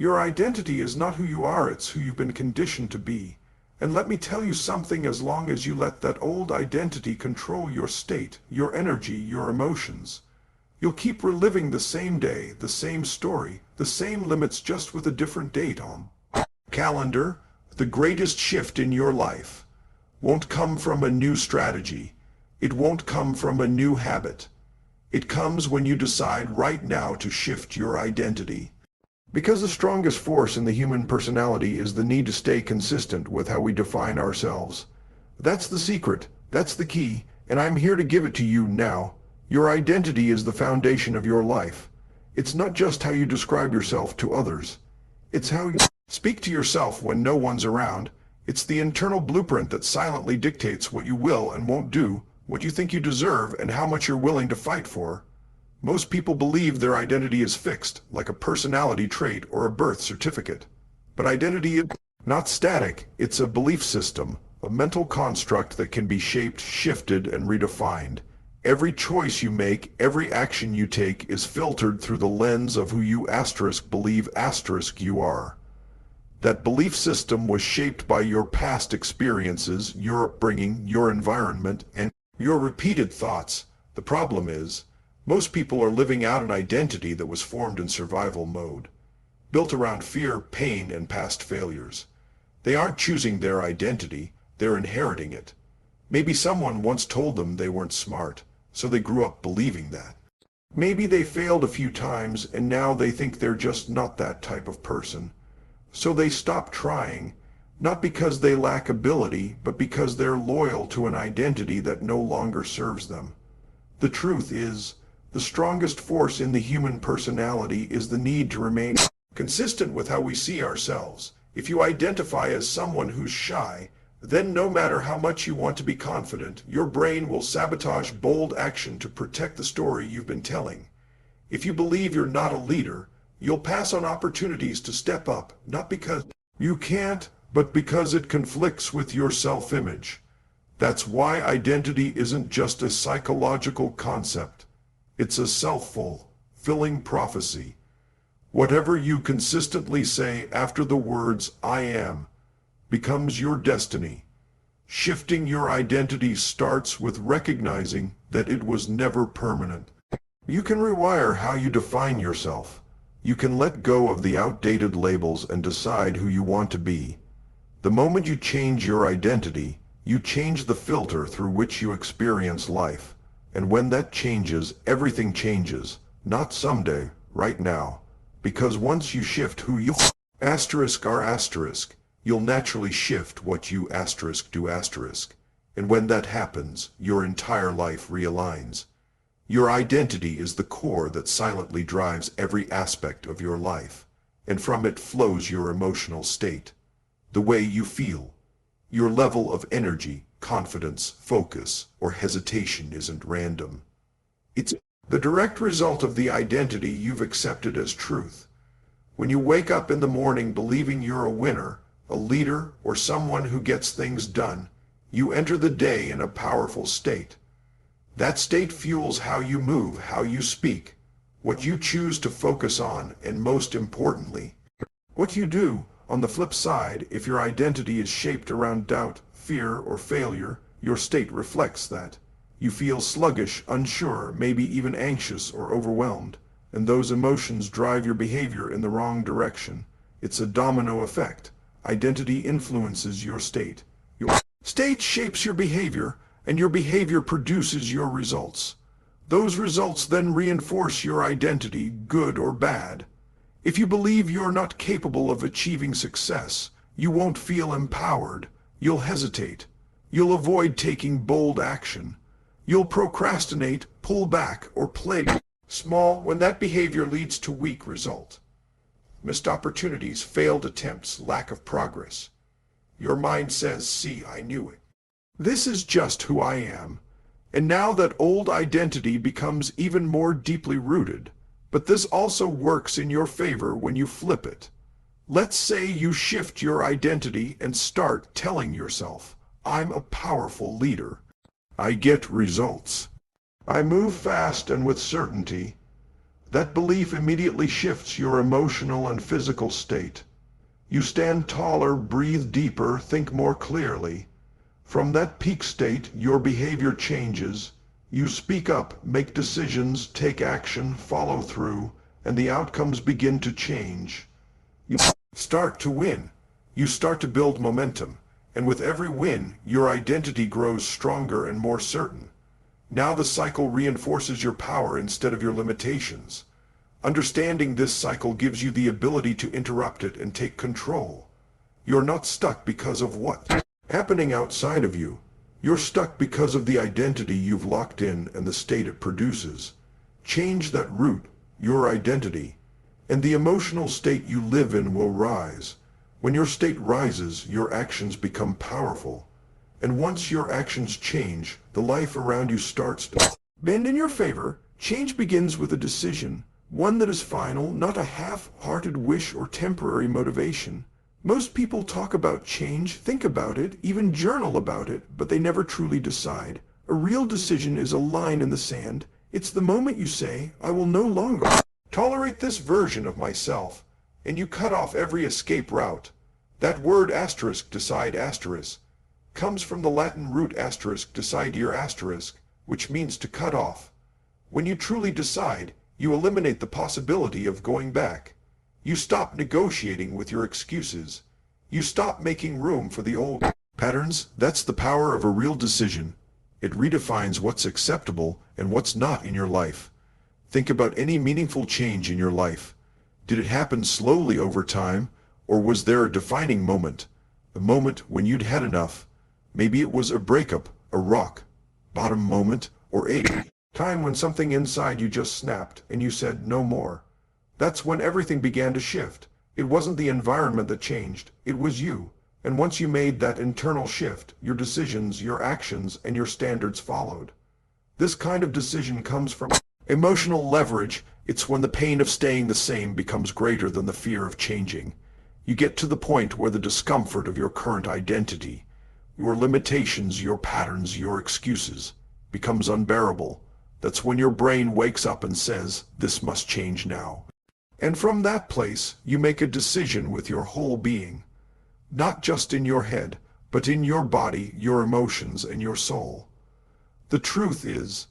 Your identity is not who you are, it's who you've been conditioned to be. And let me tell you something, as long as you let that old identity control your state, your energy, your emotions, you'll keep reliving the same day, the same story, the same limits, just with a different date on calendar. The greatest shift in your life won't come from a new strategy. It won't come from a new habit. It comes when you decide right now to shift your identity. Because the strongest force in the human personality is the need to stay consistent with how we define ourselves. That's the secret, that's the key, and I'm here to give it to you now. Your identity is the foundation of your life. It's not just how you describe yourself to others. It's how you speak to yourself when no one's around. It's the internal blueprint that silently dictates what you will and won't do, what you think you deserve, and how much you're willing to fight for. Most people believe their identity is fixed, like a personality trait or a birth certificate. But identity is not static. It's a belief system, a mental construct that can be shaped, shifted, and redefined. Every choice you make, every action you take is filtered through the lens of who you believe you are. That belief system was shaped by your past experiences, your upbringing, your environment, and your repeated thoughts. The problem is, most people are living out an identity that was formed in survival mode, built around fear, pain, and past failures. They aren't choosing their identity, they're inheriting it. Maybe someone once told them they weren't smart, so they grew up believing that. Maybe they failed a few times and now they think they're just not that type of person. So they stop trying, not because they lack ability, but because they're loyal to an identity that no longer serves them. The truth is, the strongest force in the human personality is the need to remain consistent with how we see ourselves. If you identify as someone who's shy, then no matter how much you want to be confident, your brain will sabotage bold action to protect the story you've been telling. If you believe you're not a leader, you'll pass on opportunities to step up, not because you can't, but because it conflicts with your self-image. That's why identity isn't just a psychological concept. It's a self-fulfilling prophecy. Whatever you consistently say after the words "I am" becomes your destiny. Shifting your identity starts with recognizing that it was never permanent. You can rewire how you define yourself. You can let go of the outdated labels and decide who you want to be. The moment you change your identity, you change the filter through which you experience life. And when that changes, everything changes. Not someday, right now. Because once you shift who you are, you'll naturally shift what you do. And when that happens, your entire life realigns. Your identity is the core that silently drives every aspect of your life. And from it flows your emotional state. The way you feel. Your level of energy, confidence, focus, or hesitation isn't random. It's the direct result of the identity you've accepted as truth. When you wake up in the morning believing you're a winner, a leader, or someone who gets things done, you enter the day in a powerful state. That state fuels how you move, how you speak, what you choose to focus on, and most importantly, what you do. On the flip side, if your identity is shaped around doubt, fear, or failure, your state reflects that. You feel sluggish, unsure, maybe even anxious or overwhelmed, and those emotions drive your behavior in the wrong direction. It's a domino effect. Identity influences your state. Your state shapes your behavior, and your behavior produces your results. Those results then reinforce your identity, good or bad. If you believe you're not capable of achieving success, you won't feel empowered. You'll hesitate. You'll avoid taking bold action. You'll procrastinate, pull back, or play small when that behavior leads to weak result. Missed opportunities, failed attempts, lack of progress. Your mind says, "See, I knew it. This is just who I am." And now that old identity becomes even more deeply rooted. But this also works in your favor when you flip it. Let's say you shift your identity and start telling yourself, "I'm a powerful leader. I get results. I move fast and with certainty." That belief immediately shifts your emotional and physical state. You stand taller, breathe deeper, think more clearly. From that peak state, your behavior changes. You speak up, make decisions, take action, follow through, and the outcomes begin to change. You start to win. You start to build momentum, and with every win, your identity grows stronger and more certain. Now the cycle reinforces your power instead of your limitations. Understanding this cycle gives you the ability to interrupt it and take control. You're not stuck because of what's happening outside of you. You're stuck because of the identity you've locked in and the state it produces. Change that root, your identity, and the emotional state you live in will rise. When your state rises, your actions become powerful. And once your actions change, the life around you starts to bend in your favor. Change begins with a decision, one that is final, not a half-hearted wish or temporary motivation. Most people talk about change, think about it, even journal about it, but they never truly decide. A real decision is a line in the sand. It's the moment you say, I will no longer tolerate this version of myself, and you cut off every escape route. That word decide comes from the Latin root decidere, which means to cut off. When you truly decide, you eliminate the possibility of going back. You stop negotiating with your excuses. You stop making room for the old patterns. That's the power of a real decision. It redefines what's acceptable and what's not in your life. Think about any meaningful change in your life. Did it happen slowly over time, or was there a defining moment? A moment when you'd had enough. Maybe it was a breakup, a rock bottom moment, or a time when something inside you just snapped and you said no more. That's when everything began to shift. It wasn't the environment that changed, it was you. And once you made that internal shift, your decisions, your actions, and your standards followed. This kind of decision comes from emotional leverage. It's when the pain of staying the same becomes greater than the fear of changing. You get to the point where the discomfort of your current identity, your limitations, your patterns, your excuses, becomes unbearable. That's when your brain wakes up and says, this must change now. And from that place, you make a decision with your whole being. Not just in your head, but in your body, your emotions, and your soul. The truth is,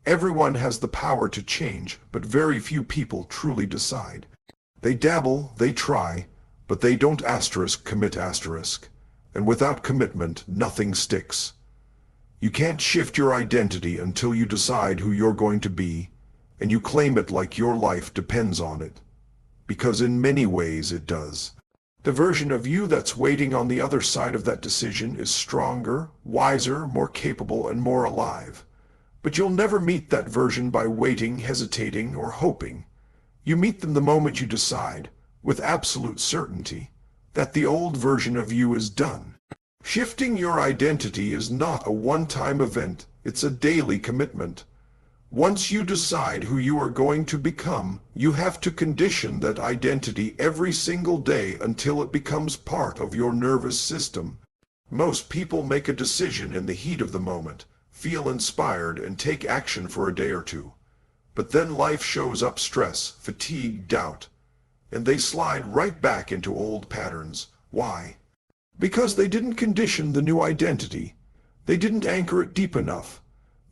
everyone has the power to change, but very few people truly decide. They dabble, they try, but they don't commit. And without commitment, nothing sticks. You can't shift your identity until you decide who you're going to be, and you claim it like your life depends on it. Because in many ways it does. The version of you that's waiting on the other side of that decision is stronger, wiser, more capable, and more alive. But you'll never meet that version by waiting, hesitating, or hoping. You meet them the moment you decide, with absolute certainty, that the old version of you is done. Shifting your identity is not a one-time event, it's a daily commitment. Once you decide who you are going to become, you have to condition that identity every single day until it becomes part of your nervous system. Most people make a decision in the heat of the moment, feel inspired, and take action for a day or two. But then life shows up stress, fatigue, doubt, and they slide right back into old patterns. Why? Because they didn't condition the new identity. They didn't anchor it deep enough.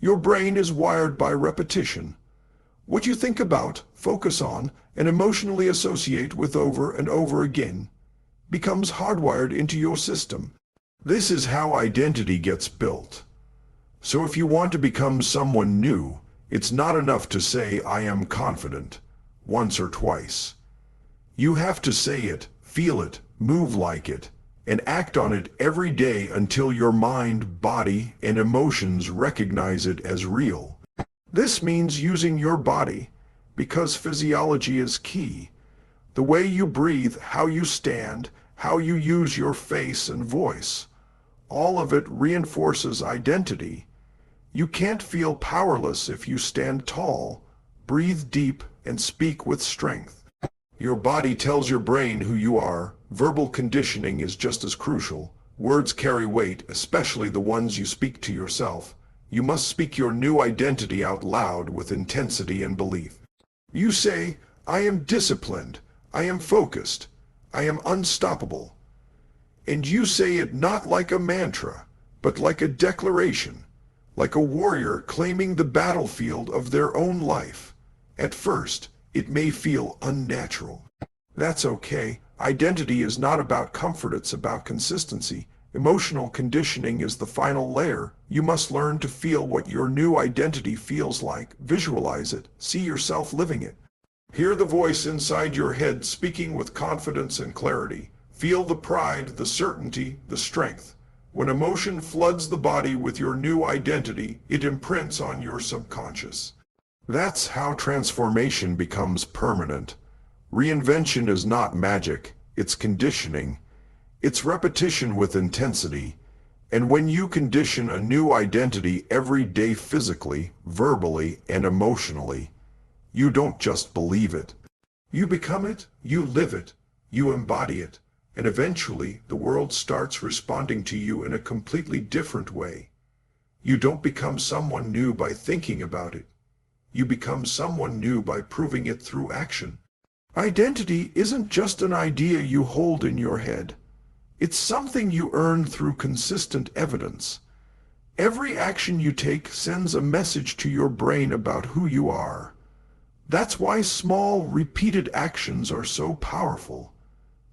Your brain is wired by repetition. What you think about, focus on, and emotionally associate with over and over again becomes hardwired into your system. This is how identity gets built. So if you want to become someone new, it's not enough to say, I am confident, once or twice. You have to say it, feel it, move like it, and act on it every day until your mind, body, and emotions recognize it as real. This means using your body, because physiology is key. The way you breathe, how you stand, how you use your face and voice, all of it reinforces identity. You can't feel powerless if you stand tall, breathe deep, and speak with strength. Your body tells your brain who you are. Verbal conditioning is just as crucial. Words carry weight, especially the ones you speak to yourself. You must speak your new identity out loud with intensity and belief. You say, I am disciplined, I am focused, I am unstoppable. And you say it not like a mantra, but like a declaration, like a warrior claiming the battlefield of their own life. At first, it may feel unnatural. That's okay. Identity is not about comfort, it's about consistency. Emotional conditioning is the final layer. You must learn to feel what your new identity feels like, visualize it, see yourself living it. Hear the voice inside your head speaking with confidence and clarity. Feel the pride, the certainty, the strength. When emotion floods the body with your new identity, it imprints on your subconscious. That's how transformation becomes permanent. Reinvention is not magic, it's conditioning. It's repetition with intensity. And when you condition a new identity every day physically, verbally, and emotionally, you don't just believe it. You become it, you live it, you embody it, and eventually the world starts responding to you in a completely different way. You don't become someone new by thinking about it. You become someone new by proving it through action. Identity isn't just an idea you hold in your head. It's something you earn through consistent evidence. Every action you take sends a message to your brain about who you are. That's why small, repeated actions are so powerful.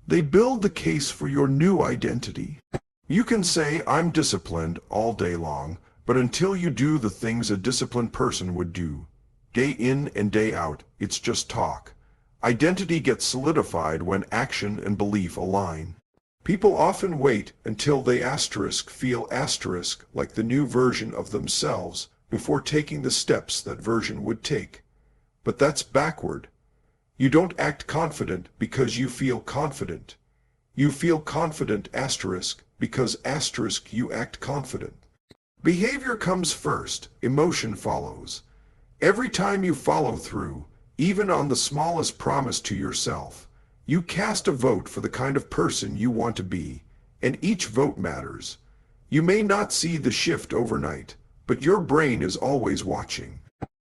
They build the case for your new identity. You can say, I'm disciplined all day long, but until you do the things a disciplined person would do, day in and day out, it's just talk. Identity gets solidified when action and belief align. People often wait until they feel like the new version of themselves before taking the steps that version would take. But that's backward. You don't act confident because you feel confident. You feel confident because you act confident. Behavior comes first, emotion follows. Every time you follow through, even on the smallest promise to yourself, you cast a vote for the kind of person you want to be, and each vote matters. You may not see the shift overnight, but your brain is always watching.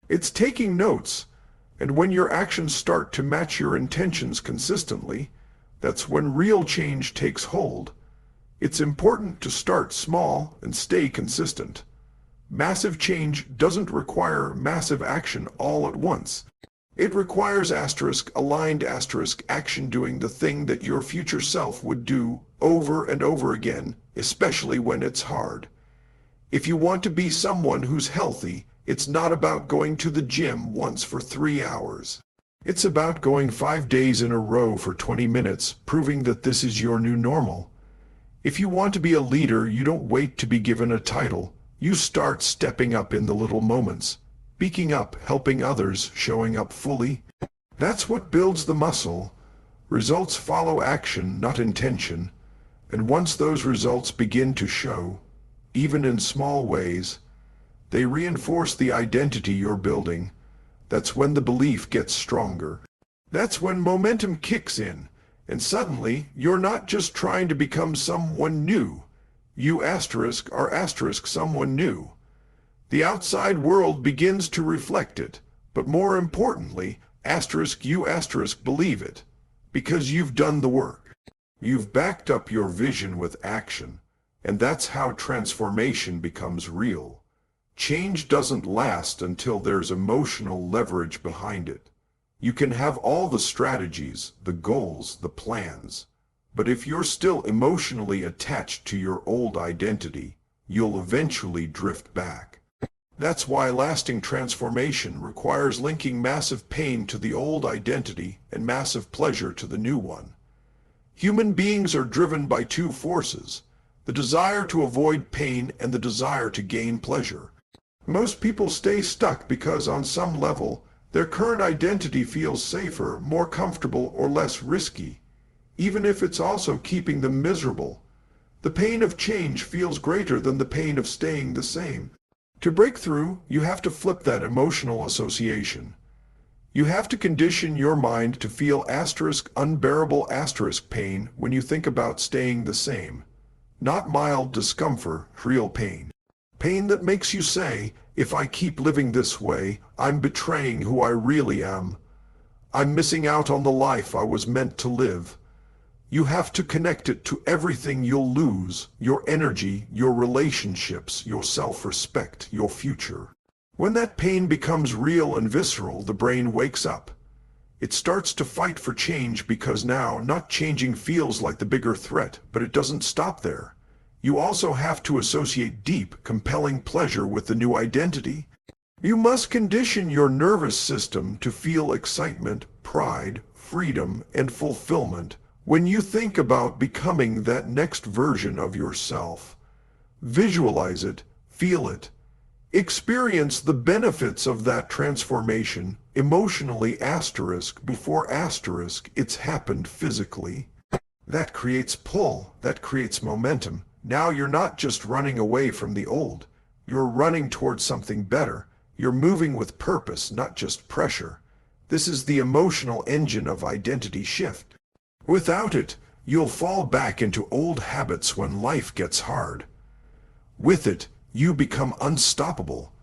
It's taking notes, and when your actions start to match your intentions consistently, that's when real change takes hold. It's important to start small and stay consistent. Massive change doesn't require massive action all at once. It requires aligned action, doing the thing that your future self would do over and over again, especially when it's hard. If you want to be someone who's healthy, it's not about going to the gym once for 3 hours. It's about going 5 days in a row for 20 minutes, proving that this is your new normal. If you want to be a leader, you don't wait to be given a title. You start stepping up in the little moments. Speaking up, helping others, showing up fully. That's what builds the muscle. Results follow action, not intention. And once those results begin to show, even in small ways, they reinforce the identity you're building. That's when the belief gets stronger. That's when momentum kicks in, and suddenly you're not just trying to become someone new. You are someone new. The outside world begins to reflect it, but more importantly, you believe it, because you've done the work. You've backed up your vision with action, and that's how transformation becomes real. Change doesn't last until there's emotional leverage behind it. You can have all the strategies, the goals, the plans, but if you're still emotionally attached to your old identity, you'll eventually drift back. That's why lasting transformation requires linking massive pain to the old identity and massive pleasure to the new one. Human beings are driven by two forces, the desire to avoid pain and the desire to gain pleasure. Most people stay stuck because on some level, their current identity feels safer, more comfortable, or less risky, even if it's also keeping them miserable. The pain of change feels greater than the pain of staying the same. To break through, you have to flip that emotional association. You have to condition your mind to feel unbearable pain when you think about staying the same. Not mild discomfort, real pain. Pain that makes you say, if I keep living this way, I'm betraying who I really am. I'm missing out on the life I was meant to live. You have to connect it to everything you'll lose, your energy, your relationships, your self-respect, your future. When that pain becomes real and visceral, the brain wakes up. It starts to fight for change because now not changing feels like the bigger threat, but it doesn't stop there. You also have to associate deep, compelling pleasure with the new identity. You must condition your nervous system to feel excitement, pride, freedom, and fulfillment when you think about becoming that next version of yourself. Visualize it, feel it. Experience the benefits of that transformation, emotionally before it's happened physically. That creates pull, that creates momentum. Now you're not just running away from the old. You're running towards something better. You're moving with purpose, not just pressure. This is the emotional engine of identity shift. Without it, you'll fall back into old habits when life gets hard. With it, you become unstoppable,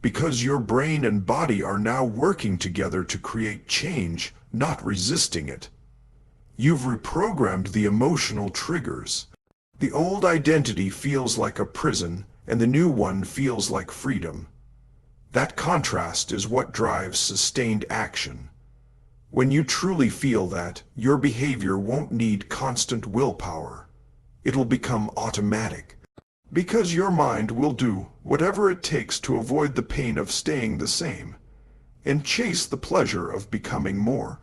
because your brain and body are now working together to create change, not resisting it. You've reprogrammed the emotional triggers. The old identity feels like a prison, and the new one feels like freedom. That contrast is what drives sustained action. When you truly feel that, your behavior won't need constant willpower. It'll become automatic. Because your mind will do whatever it takes to avoid the pain of staying the same, and chase the pleasure of becoming more.